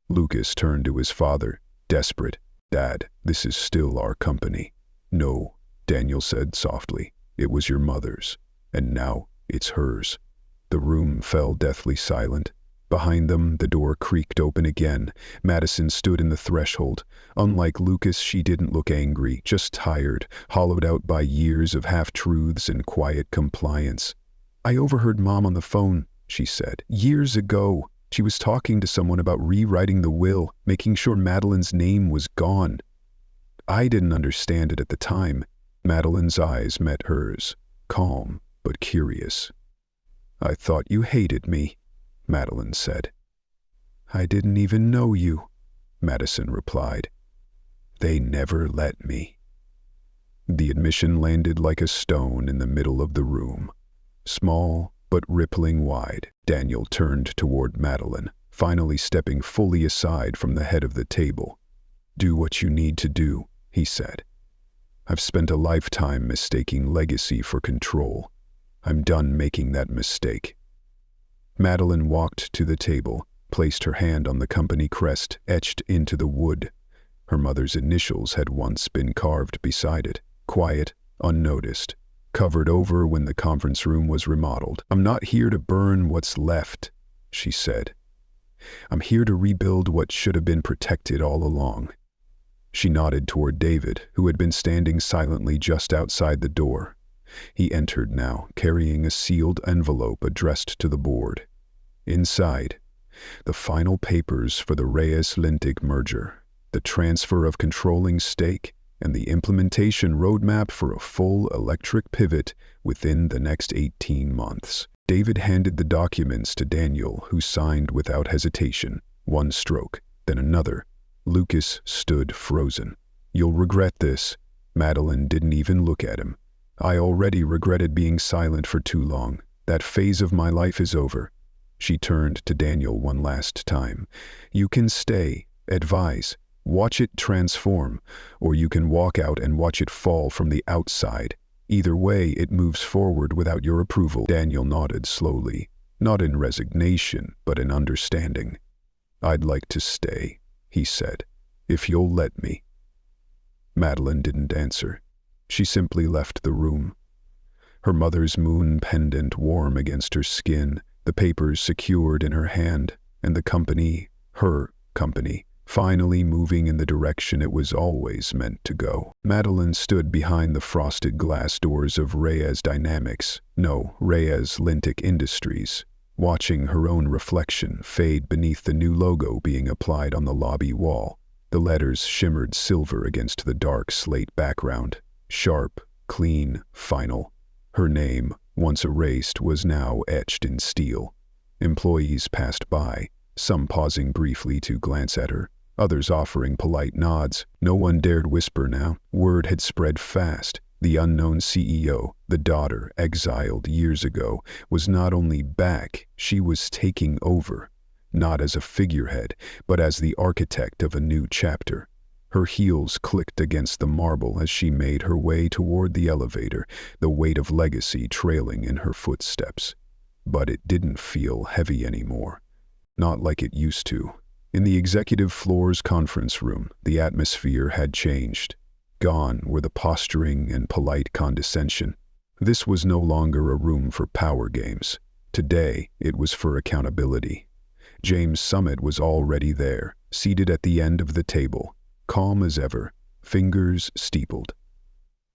Lucas turned to his father, desperate. "Dad, this is still our company." "No," Daniel said softly. "It was your mother's, and now it's hers." The room fell deathly silent. Behind them, the door creaked open again. Madison stood in the threshold. Unlike Lucas, she didn't look angry, just tired, hollowed out by years of half-truths and quiet compliance. "I overheard Mom on the phone," she said. "Years ago. She was talking to someone about rewriting the will, making sure Madeline's name was gone. I didn't understand it at the time." Madeline's eyes met hers, calm but curious. "I thought you hated me," Madeline said. "I didn't even know you," Madison replied. "They never let me." The admission landed like a stone in the middle of the room. Small, but rippling wide, Daniel turned toward Madeline, finally stepping fully aside from the head of the table. "Do what you need to do," he said. "I've spent a lifetime mistaking legacy for control. I'm done making that mistake." Madeline walked to the table, placed her hand on the company crest etched into the wood. Her mother's initials had once been carved beside it, quiet, unnoticed, covered over when the conference room was remodeled. "I'm not here to burn what's left," she said. "I'm here to rebuild what should have been protected all along." She nodded toward David, who had been standing silently just outside the door. He entered now, carrying a sealed envelope addressed to the board. Inside, the final papers for the Reyes-Lintic merger, the transfer of controlling stake, and the implementation roadmap for a full electric pivot within the next 18 months. David handed the documents to Daniel, who signed without hesitation, one stroke, then another. Lucas stood frozen. "You'll regret this." Madeline didn't even look at him. "I already regretted being silent for too long. That phase of my life is over." She turned to Daniel one last time. "You can stay, advise, watch it transform, or you can walk out and watch it fall from the outside. Either way, it moves forward without your approval." Daniel nodded slowly, not in resignation, but in understanding. "I'd like to stay," he said, "if you'll let me." Madeline didn't answer. She simply left the room. Her mother's moon pendant warm against her skin, the papers secured in her hand, and the company, her company, finally moving in the direction it was always meant to go. Madeline stood behind the frosted glass doors of Reyes Dynamics, no, Reyes Lintic Industries, watching her own reflection fade beneath the new logo being applied on the lobby wall. The letters shimmered silver against the dark slate background. Sharp, clean, final. Her name, once erased, was now etched in steel. Employees passed by, some pausing briefly to glance at her, others offering polite nods. No one dared whisper now. Word had spread fast. The unknown CEO, the daughter exiled years ago, was not only back, she was taking over. Not as a figurehead, but as the architect of a new chapter. Her heels clicked against the marble as she made her way toward the elevator, the weight of legacy trailing in her footsteps. But it didn't feel heavy anymore. Not like it used to. In the executive floor's conference room, the atmosphere had changed. Gone were the posturing and polite condescension. This was no longer a room for power games. Today, it was for accountability. James Summit was already there, seated at the end of the table, calm as ever, fingers steepled.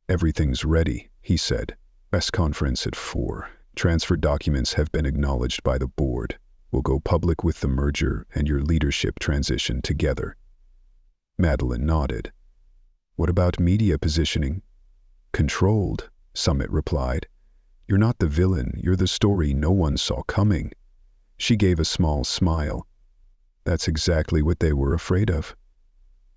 "Everything's ready," he said. "Press conference at 4. Transfer documents have been acknowledged by the board. We'll go public with the merger and your leadership transition together." Madeline nodded. "What about media positioning?" "Controlled," Summit replied. "You're not the villain, you're the story no one saw coming." She gave a small smile. That's exactly what they were afraid of.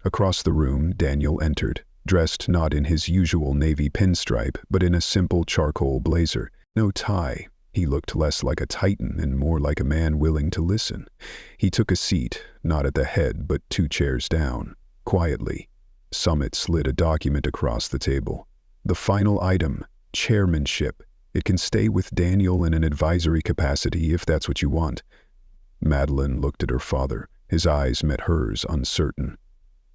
Across the room, Daniel entered, dressed not in his usual navy pinstripe, but in a simple charcoal blazer. No tie. He looked less like a titan and more like a man willing to listen. He took a seat, not at the head, but 2 chairs down. Quietly, Summit slid a document across the table. "The final item, chairmanship. It can stay with Daniel in an advisory capacity if that's what you want." Madeline looked at her father. His eyes met hers, uncertain.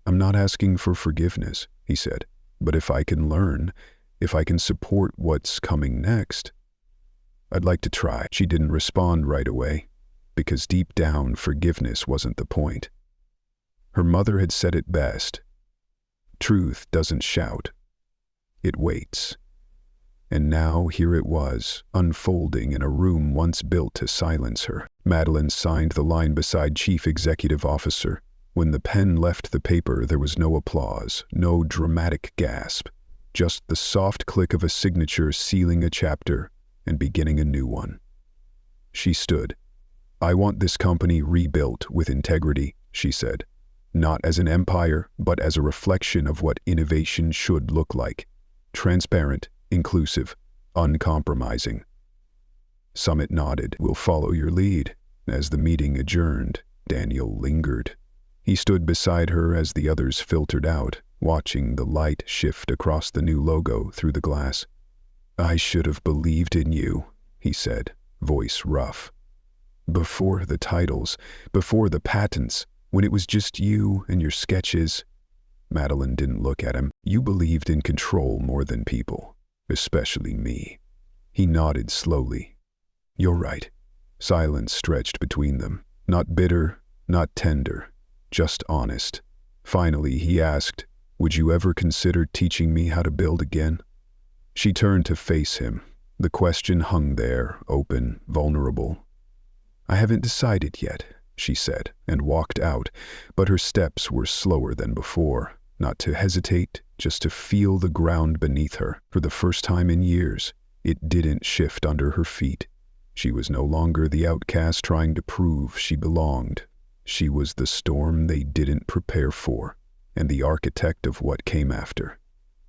"I'm not asking for forgiveness," he said, "but if I can learn, if I can support what's coming next, I'd like to try." She didn't respond right away, because deep down, forgiveness wasn't the point. Her mother had said it best. Truth doesn't shout. It waits. And now here it was, unfolding in a room once built to silence her. Madeline signed the line beside Chief Executive Officer. When the pen left the paper, there was no applause, no dramatic gasp, just the soft click of a signature sealing a chapter and beginning a new one. She stood. "I want this company rebuilt with integrity," she said. "Not as an empire, but as a reflection of what innovation should look like. Transparent, inclusive, uncompromising." Summit nodded. "We'll follow your lead." As the meeting adjourned, Daniel lingered. He stood beside her as the others filtered out, watching the light shift across the new logo through the glass. "I should have believed in you," he said, voice rough. "Before the titles, before the patents, when it was just you and your sketches." Madeline didn't look at him. "You believed in control more than people, especially me." He nodded slowly. "You're right." Silence stretched between them. Not bitter, not tender, just honest. Finally, he asked, "Would you ever consider teaching me how to build again?" She turned to face him. The question hung there, open, vulnerable. "I haven't decided yet," she said, and walked out, but her steps were slower than before. Not to hesitate, just to feel the ground beneath her. For the first time in years, it didn't shift under her feet. She was no longer the outcast trying to prove she belonged. She was the storm they didn't prepare for, and the architect of what came after.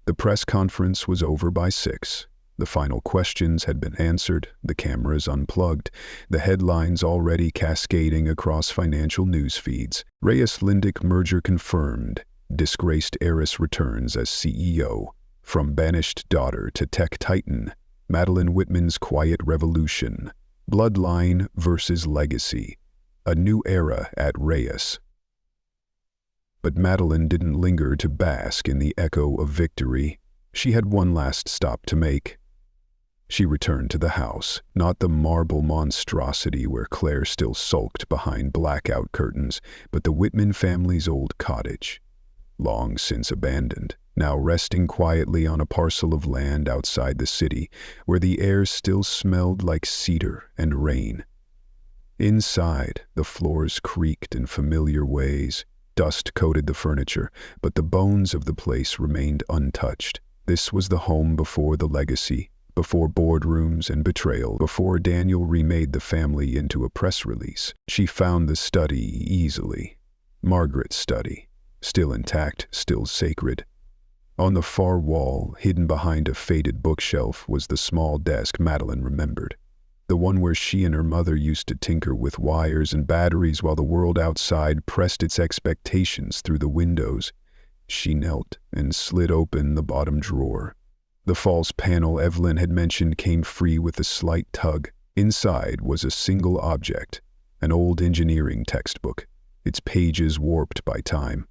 The press conference was over by 6. The final questions had been answered, the cameras unplugged, the headlines already cascading across financial news feeds. Rhea's Lintic merger confirmed. Disgraced heiress returns as CEO. From banished daughter to tech titan. Madeline Whitman's quiet revolution. Bloodline versus legacy. A new era at Rhea's. But Madeline didn't linger to bask in the echo of victory. She had one last stop to make. She returned to the house, not the marble monstrosity where Claire still sulked behind blackout curtains, but the Whitman family's old cottage. Long since abandoned, now resting quietly on a parcel of land outside the city, where the air still smelled like cedar and rain. Inside, the floors creaked in familiar ways. Dust coated the furniture, but the bones of the place remained untouched. This was the home before the legacy, before boardrooms and betrayal, before Daniel remade the family into a press release. She found the study easily. Margaret's study, still intact, still sacred. On the far wall, hidden behind a faded bookshelf, was the small desk Madeline remembered. The one where she and her mother used to tinker with wires and batteries while the world outside pressed its expectations through the windows. She knelt and slid open the bottom drawer. The false panel Evelyn had mentioned came free with a slight tug. Inside was a single object, an old engineering textbook, its pages warped by time.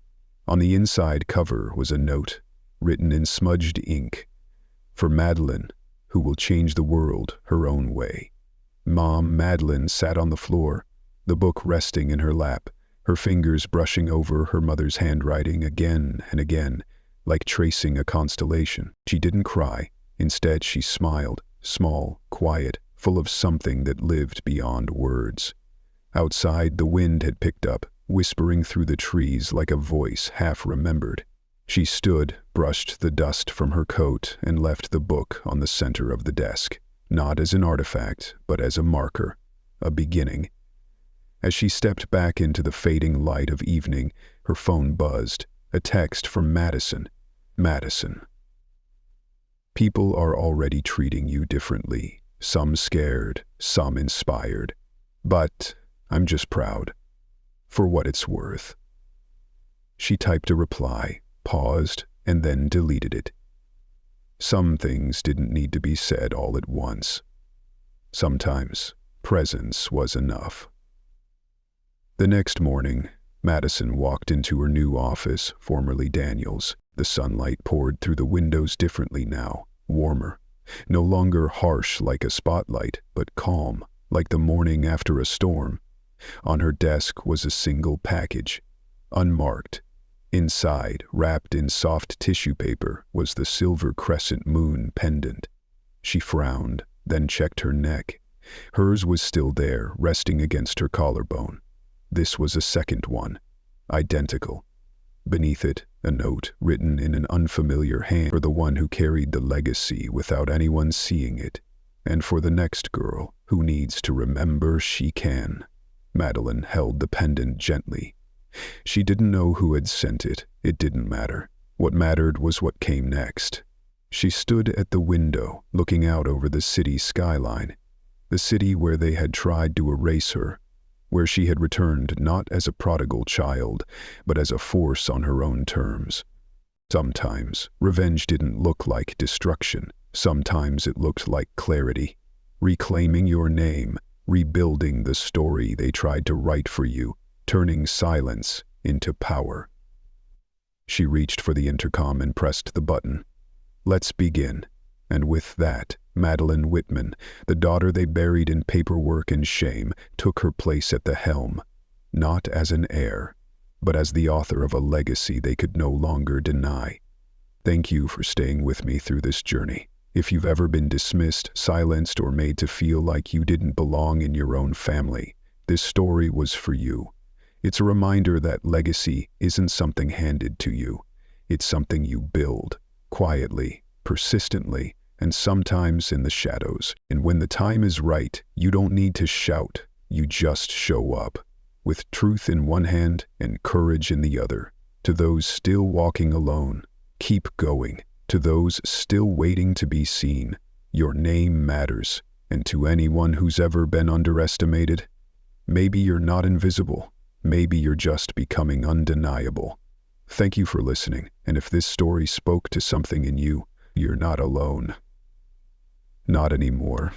On the inside cover was a note, written in smudged ink, "For Madeline, who will change the world her own way." Mom Madeline sat on the floor, the book resting in her lap, her fingers brushing over her mother's handwriting again and again, like tracing a constellation. She didn't cry. Instead, she smiled, small, quiet, full of something that lived beyond words. Outside, the wind had picked up, whispering through the trees like a voice half-remembered. She stood, brushed the dust from her coat, and left the book on the center of the desk, not as an artifact, but as a marker, a beginning. As she stepped back into the fading light of evening, her phone buzzed, a text from Madison. Madison. People are already treating you differently, some scared, some inspired. But I'm just proud, for what it's worth. She typed a reply, paused, and then deleted it. Some things didn't need to be said all at once. Sometimes presence was enough. The next morning, Madison walked into her new office, formerly Daniel's. The sunlight poured through the windows differently now, warmer. No longer harsh like a spotlight, but calm, like the morning after a storm. On her desk was a single package, unmarked. Inside, wrapped in soft tissue paper, was the silver crescent moon pendant. She frowned, then checked her neck. Hers was still there, resting against her collarbone. This was a second one, identical. Beneath it, a note written in an unfamiliar hand for the one who carried the legacy without anyone seeing it, and for the next girl who needs to remember she can. Madeline held the pendant gently. She didn't know who had sent it. It didn't matter. What mattered was what came next. She stood at the window, looking out over the city skyline, the city where they had tried to erase her, where she had returned not as a prodigal child, but as a force on her own terms. Sometimes, revenge didn't look like destruction. Sometimes it looked like clarity, reclaiming your name, rebuilding the story they tried to write for you, turning silence into power. She reached for the intercom and pressed the button. "Let's begin." And with that, Madeline Whitman, the daughter they buried in paperwork and shame, took her place at the helm, not as an heir, but as the author of a legacy they could no longer deny. Thank you for staying with me through this journey. If you've ever been dismissed, silenced, or made to feel like you didn't belong in your own family, this story was for you. It's a reminder that legacy isn't something handed to you. It's something you build, quietly, persistently, and sometimes in the shadows. And when the time is right, you don't need to shout, you just show up, with truth in one hand and courage in the other. To those still walking alone, keep going. To those still waiting to be seen, your name matters. And to anyone who's ever been underestimated, maybe you're not invisible. Maybe you're just becoming undeniable. Thank you for listening, and if this story spoke to something in you, you're not alone. Not anymore.